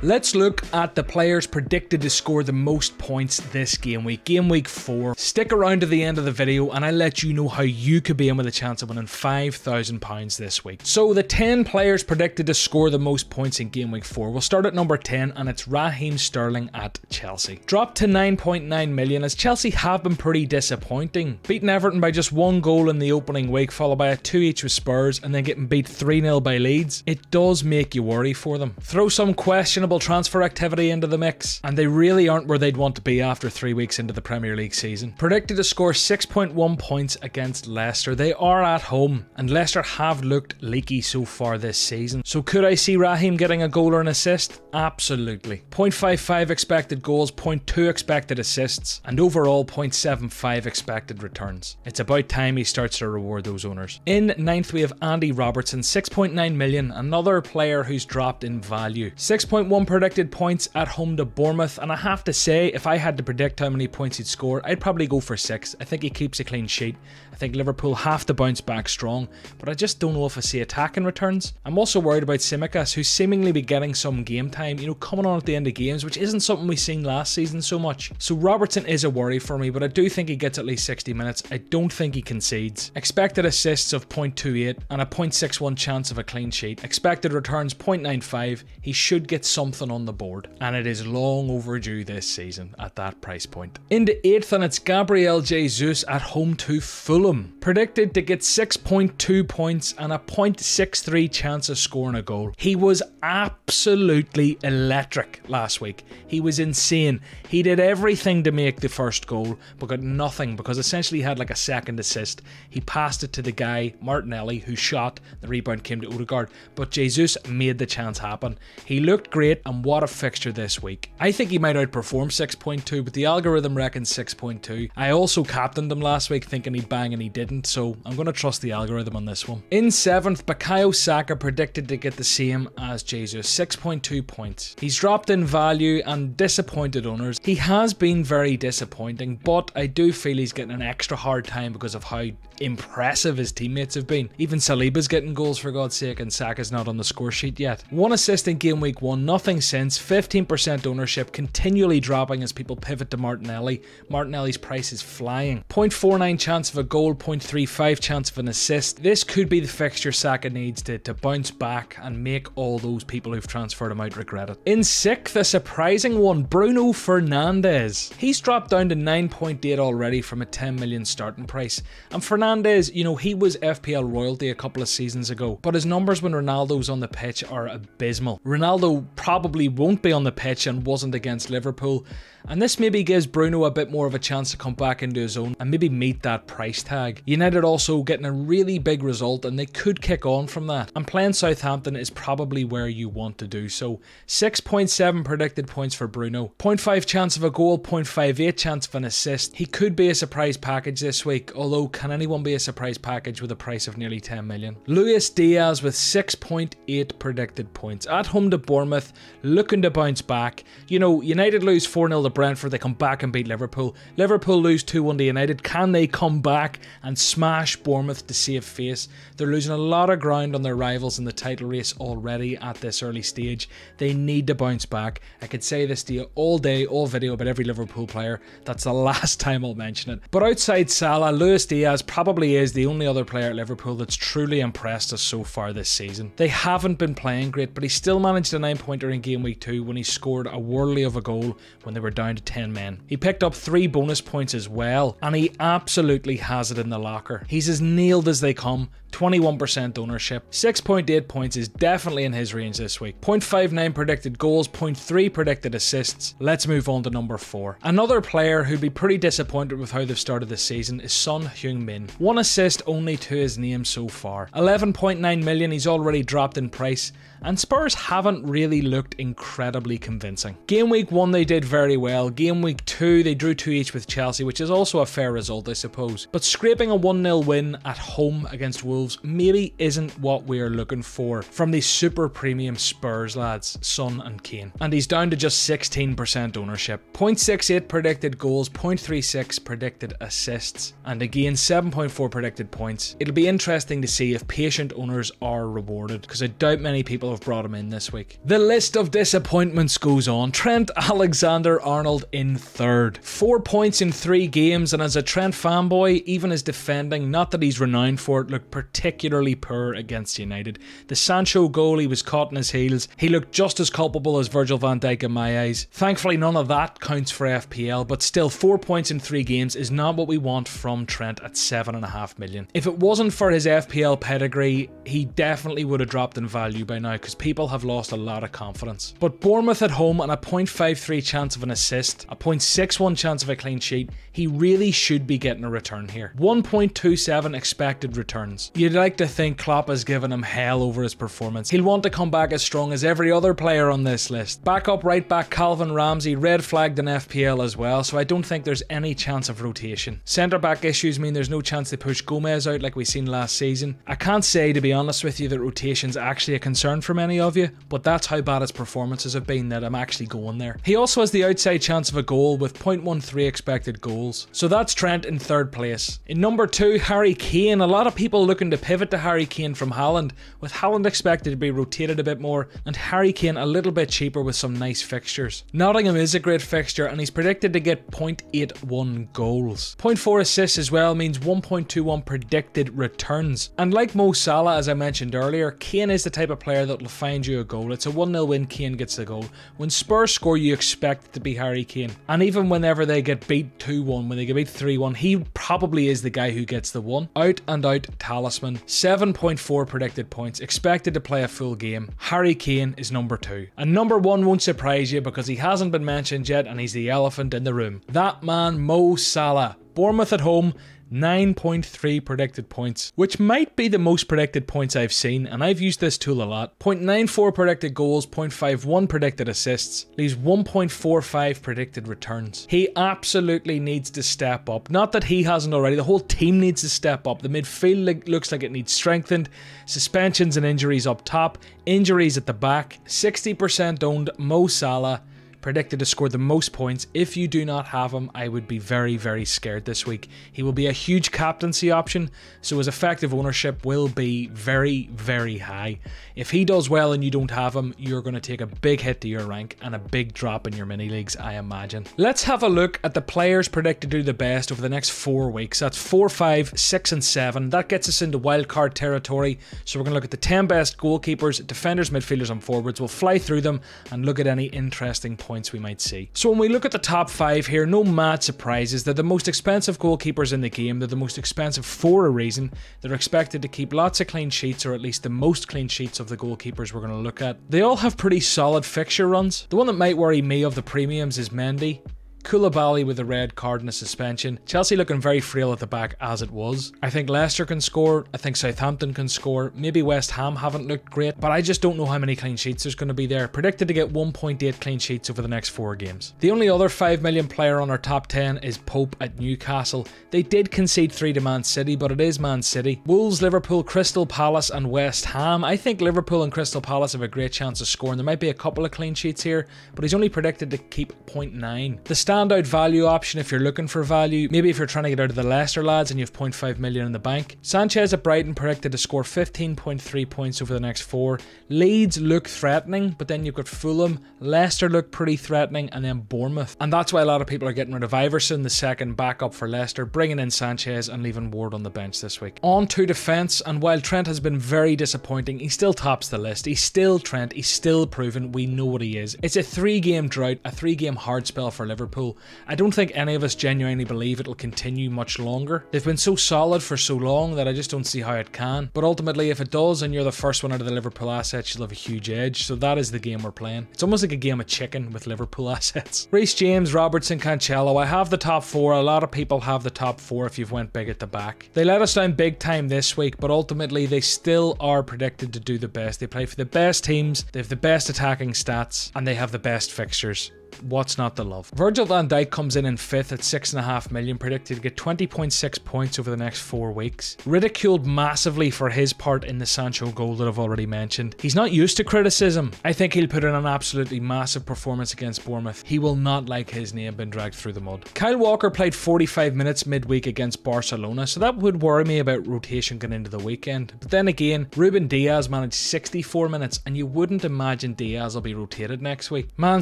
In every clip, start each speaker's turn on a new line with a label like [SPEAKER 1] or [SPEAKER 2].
[SPEAKER 1] Let's look at the players predicted to score the most points this game week. Game week 4. Stick around to the end of the video and I'll let you know how you could be in with a chance of winning £5,000 this week. So the 10 players predicted to score the most points in game week 4. We'll start at number 10 and it's Raheem Sterling at Chelsea. Dropped to 9.9 million as Chelsea have been pretty disappointing. Beating Everton by just 1 goal in the opening week, followed by a 2 each with Spurs and then getting beat 3-0 by Leeds. It does make you worry for them. Throw some questionable transfer activity into the mix and they really aren't where they'd want to be after 3 weeks into the Premier League season. Predicted to score 6.1 points against Leicester. They are at home and Leicester have looked leaky so far this season. So could I see Raheem getting a goal or an assist? Absolutely. 0.55 expected goals, 0.2 expected assists and overall 0.75 expected returns. It's about time he starts to reward those owners. In 9th we have Andy Robertson, 6.9 million, another player who's dropped in value. 6.1 predicted points at home to Bournemouth, and I have to say, if I had to predict how many points he'd score, I'd probably go for 6. I think he keeps a clean sheet. I think Liverpool have to bounce back strong, but I just don't know if I see attacking returns. I'm also worried about Tsimikas, who's seemingly be getting some game time, coming on at the end of games, which isn't something we've seen last season so much. So Robertson is a worry for me, but I do think he gets at least 60 minutes. I don't think he concedes. Expected assists of 0.28 and a 0.61 chance of a clean sheet. Expected returns 0.95. He should get something on the board, and it is long overdue this season at that price point. Into 8th and it's Gabrielle J Zeus at home to Fulham. Predicted to get 6.2 points and a 0.63 chance of scoring a goal. He was absolutely electric last week. He was insane. He did everything to make the first goal but got nothing because essentially he had like a second assist. He passed it to the guy Martinelli who shot, the rebound came to Odegaard, but Jesus made the chance happen. He looked great and what a fixture this week. I think he might outperform 6.2 but the algorithm reckons 6.2. I also captained him last week thinking he'd bang and he didn't, so I'm going to trust the algorithm on this one. In 7th, Bakayo Saka predicted to get the same as Jesus, 6.2 points. He's dropped in value and disappointed owners. He has been very disappointing, but I do feel he's getting an extra hard time because of how impressive his teammates have been. Even Saliba's getting goals for God's sake and Saka's not on the score sheet yet. 1 assist in game week 1, nothing since, 15% ownership, continually dropping as people pivot to Martinelli. Martinelli's price is flying. 0.49 chance of a goal, 0.35 chance of an assist. This could be the fixture Saka needs to bounce back and make all those people who've transferred him out regret it. In 6th, a surprising one, Bruno Fernandes. He's dropped down to 9.8 already from a 10 million starting price. And Fernandes, he was FPL royalty a couple of seasons ago, but his numbers when Ronaldo's on the pitch are abysmal. Ronaldo probably won't be on the pitch and wasn't against Liverpool, and this maybe gives Bruno a bit more of a chance to come back into his own and maybe meet that price tag. United also getting a really big result and they could kick on from that, and playing Southampton is probably where you want to do so. 6.7 predicted points for Bruno, 0.5 chance of a goal, 0.58 chance of an assist. He could be a surprise package this week, although can anyone be a surprise package with a price of nearly 10 million? Luis Diaz with 6.8 predicted points at home to Bournemouth, looking to bounce back. United lose 4-0 to Brentford, they come back and beat Liverpool. Liverpool lose 2-1 to United. Can they come back and smash Bournemouth to save face? They're losing a lot of ground on their rivals in the title race already at this early stage. They need to bounce back. I could say this to you all day, all video about every Liverpool player. That's the last time I'll mention it. But outside Salah, Luis Diaz probably is the only other player at Liverpool that's truly impressed us so far this season. They haven't been playing great, but he still managed a 9-pointer in game week 2 when he scored a whirly of a goal when they were down to 10 men. He picked up 3 bonus points as well, and he absolutely has it in the locker. He's as nailed as they come. 21% ownership. 6.8 points is definitely in his range this week. 0.59 predicted goals, 0.3 predicted assists. Let's move on to number 4. Another player who'd be pretty disappointed with how they've started this season is Son Heung-min. 1 assist only to his name so far. 11.9 million, he's already dropped in price, and Spurs haven't really looked incredibly convincing. Game week 1 they did very well. Game week 2 they drew 2 each with Chelsea, which is also a fair result I suppose. But scraping a 1-0 win at home against Wolves maybe isn't what we're looking for from these super premium Spurs lads, Son and Kane. And he's down to just 16% ownership. 0.68 predicted goals, 0.36 predicted assists, and again 7.1 9.4 predicted points. It'll be interesting to see if patient owners are rewarded, because I doubt many people have brought him in this week. The list of disappointments goes on. Trent Alexander-Arnold in third. 4 points in 3 games, and as a Trent fanboy, even his defending, not that he's renowned for it, looked particularly poor against United. The Sancho goal, he was caught in his heels. He looked just as culpable as Virgil van Dijk in my eyes. Thankfully, none of that counts for FPL, but still 4 points in 3 games is not what we want from Trent at 7.5 million. If it wasn't for his FPL pedigree, he definitely would have dropped in value by now, because people have lost a lot of confidence. But Bournemouth at home on a 0.53 chance of an assist, a 0.61 chance of a clean sheet, he really should be getting a return here. 1.27 expected returns. You'd like to think Klopp has given him hell over his performance. He'll want to come back as strong as every other player on this list. Backup right back Calvin Ramsey red flagged in FPL as well, so I don't think there's any chance of rotation. Centre back issues mean there's no chance they push Gomez out like we seen last season. I can't say, to be honest with you, that rotation's actually a concern for many of you, but that's how bad his performances have been that I'm actually going there. He also has the outside chance of a goal with 0.13 expected goals. So that's Trent in third place. In number 2, Harry Kane. A lot of people looking to pivot to Harry Kane from Haaland, with Haaland expected to be rotated a bit more and Harry Kane a little bit cheaper with some nice fixtures. Nottingham is a great fixture and he's predicted to get 0.81 goals. 0.4 assists as well means 1.21 predicted returns. And like Mo Salah, as I mentioned earlier, Kane is the type of player that will find you a goal. It's a 1-0 win, Kane gets the goal. When Spurs score, you expect it to be Harry Kane. And even whenever they get beat 2-1, when they get beat 3-1, he probably is the guy who gets the one. Out and out talisman. 7.4 predicted points, expected to play a full game. Harry Kane is number 2. And number 1 won't surprise you because he hasn't been mentioned yet and he's the elephant in the room. That man, Mo Salah. Bournemouth at home, 9.3 predicted points, which might be the most predicted points I've seen, and I've used this tool a lot. 0.94 predicted goals, 0.51 predicted assists, leaves 1.45 predicted returns. He absolutely needs to step up. Not that he hasn't already, the whole team needs to step up. The midfield looks like it needs strengthened. Suspensions and injuries up top, injuries at the back. 60% owned Mo Salah, predicted to score the most points. If you do not have him, I would be very, very scared this week. He will be a huge captaincy option, so his effective ownership will be very, very high. If he does well and you don't have him, you're going to take a big hit to your rank and a big drop in your mini leagues, I imagine. Let's have a look at the players predicted to do the best over the next 4 weeks. That's 4, 5, 6 and 7. That gets us into wildcard territory. So we're going to look at the 10 best goalkeepers, defenders, midfielders and forwards. We'll fly through them and look at any interesting points we might see. So when we look at the top 5 here, no mad surprises. They're the most expensive goalkeepers in the game. They're the most expensive for a reason. They're expected to keep lots of clean sheets, or at least the most clean sheets of the goalkeepers we're going to look at. They all have pretty solid fixture runs. The one that might worry me of the premiums is Mendy. Koulibaly with a red card and a suspension. Chelsea looking very frail at the back as it was. I think Leicester can score. I think Southampton can score. Maybe West Ham haven't looked great, but I just don't know how many clean sheets there's going to be there. Predicted to get 1.8 clean sheets over the next 4 games. The only other 5 million player on our top 10 is Pope at Newcastle. They did concede 3 to Man City, but it is Man City. Wolves, Liverpool, Crystal Palace and West Ham. I think Liverpool and Crystal Palace have a great chance of scoring. There might be a couple of clean sheets here, but he's only predicted to keep 0.9. The standout value option if you're looking for value, maybe if you're trying to get out of the Leicester lads and you have 0.5 million in the bank. Sanchez at Brighton predicted to score 15.3 points over the next 4. Leeds look threatening, but then you've got Fulham, Leicester look pretty threatening, and then Bournemouth. And that's why a lot of people are getting rid of Iverson, the second backup for Leicester, bringing in Sanchez and leaving Ward on the bench this week. On to defence, and while Trent has been very disappointing, he still tops the list. He's still Trent, he's still proven, we know what he is. It's a 3-game drought, a 3-game hard spell for Liverpool. I don't think any of us genuinely believe it'll continue much longer. They've been so solid for so long that I just don't see how it can. But ultimately, if it does and you're the first one out of the Liverpool assets, you'll have a huge edge. So that is the game we're playing. It's almost like a game of chicken with Liverpool assets. Reece James, Robertson, Cancelo. I have the top 4. A lot of people have the top 4 if you've went big at the back. They let us down big time this week, but ultimately they still are predicted to do the best. They play for the best teams, they have the best attacking stats, and they have the best fixtures. what's not to love? Virgil Van Dijk comes in 5th at 6.5 million, predicted to get 20.6 points over the next 4 weeks. Ridiculed massively for his part in the Sancho goal that I've already mentioned. He's not used to criticism. I think he'll put in an absolutely massive performance against Bournemouth. He will not like his name being dragged through the mud. Kyle Walker played 45 minutes midweek against Barcelona, so that would worry me about rotation going into the weekend. But then again, Ruben Diaz managed 64 minutes, and you wouldn't imagine Diaz will be rotated next week. Man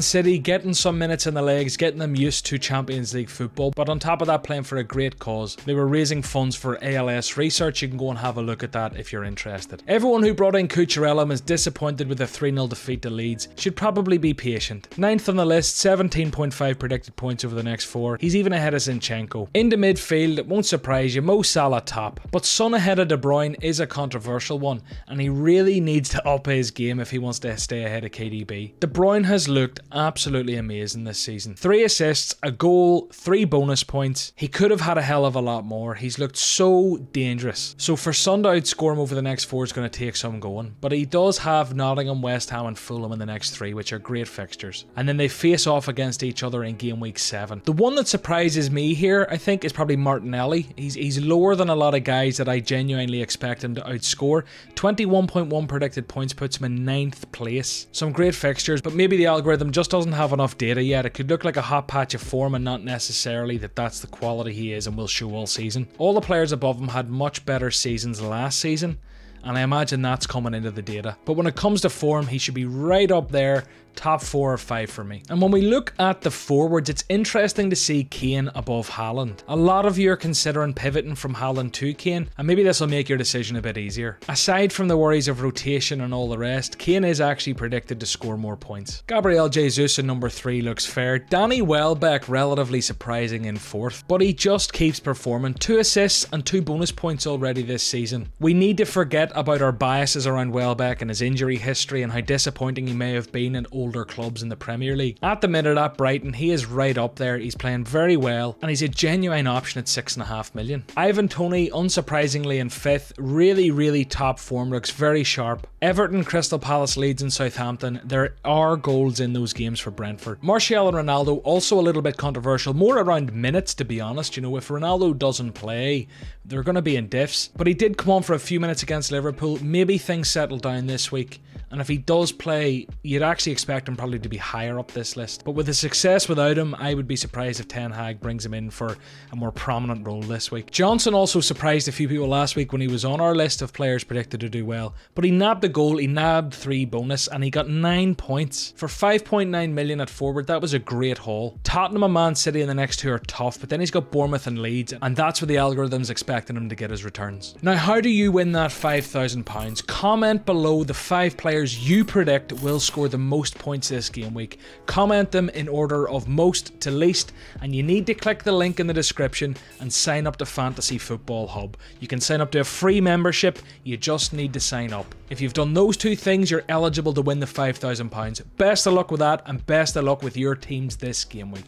[SPEAKER 1] City getting some minutes in the legs, getting them used to Champions League football, but on top of that, playing for a great cause. They were raising funds for ALS research. You can go and have a look at that if you're interested. Everyone who brought in Cucurella and was disappointed with a 3-0 defeat to Leeds should probably be patient. 9th on the list, 17.5 predicted points over the next 4. He's even ahead of Zinchenko. Into midfield, it won't surprise you, Mo Salah top. But Son ahead of De Bruyne is a controversial one, and he really needs to up his game if he wants to stay ahead of KDB. De Bruyne has looked absolutely amazing this season. 3 assists, a goal, 3 bonus points. He could have had a hell of a lot more. He's looked so dangerous. So for Son to outscore him over the next 4 is going to take some going, but he does have Nottingham, West Ham and Fulham in the next 3, which are great fixtures. And then they face off against each other in game week 7. The one that surprises me here, I think, is probably Martinelli. He's lower than a lot of guys that I genuinely expect him to outscore. 21.1 predicted points puts him in 9th place. Some great fixtures, but maybe the algorithm just doesn't have enough data yet. It could look like a hot patch of form and not necessarily that that's the quality he is and will show all season. All the players above him had much better seasons last season, and I imagine that's coming into the data. But when it comes to form, he should be right up there, top 4 or 5 for me. And when we look at the forwards, it's interesting to see Kane above Haaland. A lot of you are considering pivoting from Haaland to Kane, and maybe this will make your decision a bit easier. Aside from the worries of rotation and all the rest, Kane is actually predicted to score more points. Gabrielle J Zeus in number 3 looks fair. Danny Welbeck relatively surprising in 4th, but he just keeps performing. 2 assists and 2 bonus points already this season. We need to forget about our biases around Welbeck and his injury history and how disappointing he may have been in older clubs in the Premier League. At the minute at Brighton, he is right up there. He's playing very well, and he's a genuine option at 6.5 million. Ivan Toney, unsurprisingly in 5th, really top form, looks very sharp. Everton, Crystal Palace, Leeds and Southampton, there are goals in those games for Brentford. Martial and Ronaldo, also a little bit controversial, more around minutes to be honest. You know, if Ronaldo doesn't play, they're going to be in diffs, but he did come on for a few minutes against Liverpool. Maybe things settle down this week, and if he does play, you'd actually expect him probably to be higher up this list. But with the success without him, I would be surprised if Ten Hag brings him in for a more prominent role this week. Johnson also surprised a few people last week when he was on our list of players predicted to do well, but he nabbed a goal, he nabbed 3 bonus, and he got 9 points. For 5.9 million at forward, that was a great haul. Tottenham and Man City in the next 2 are tough, but then he's got Bournemouth and Leeds, and that's where the algorithm's expecting him to get his returns. Now, how do you win that £5,000? Comment below the 5 players you predict will score the most points this game week. Comment them in order of most to least, and you need to click the link in the description and sign up to Fantasy Football Hub. You can sign up to a free membership, you just need to sign up. If you've done those 2 things, you're eligible to win the £5,000. Best of luck with that, and best of luck with your teams this game week.